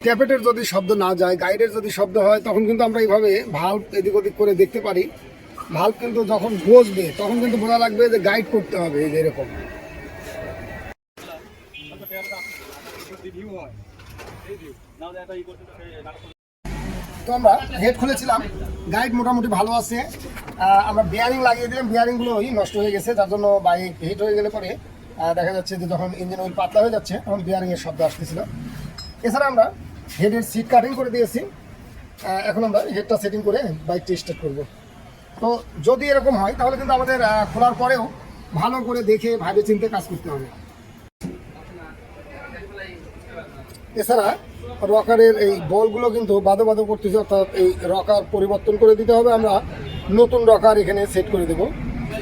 ট্যাপেটের যদি শব্দ না যায়, গাইডের যদি শব্দ হয়, তখন কিন্তু আমরা এইভাবে ভাল্ব এদিক ওদিক করে দেখতে পারি। ভাল্ব কিন্তু যখন বসবে তখন কিন্তু বোঝা লাগবে যে গাইড করতে হবে, এই যে এরকম। তো আমরা হেড খুলেছিলাম, গাইড মোটামুটি ভালো আছে। আমরা বিয়ারিং লাগিয়ে দিলাম, বিয়ারিংগুলোই নষ্ট হয়ে গেছে, যার জন্য বাইক হিট হয়ে গেলে পরে দেখা যাচ্ছে যে যখন ইঞ্জিন অয়েল পাতলা হয়ে যাচ্ছে তখন বিয়ারিংয়ের শব্দ আসতেছিল। এছাড়া আমরা হেডের সিট কাটিং করে দিয়েছি। এখন আমরা হেডটা সেটিং করে বাইকটি স্টার্ট করব। তো যদি এরকম হয় তাহলে কিন্তু আমাদের খোলার পরেও ভালো করে দেখে ভাবে চিন্তে কাজ করতে হবে। এছাড়া রকারের এই বলগুলো কিন্তু বাদো করতেছে, অর্থাৎ এই রকার পরিবর্তন করে দিতে হবে। আমরা নতুন রকার এখানে সেট করে দেবো।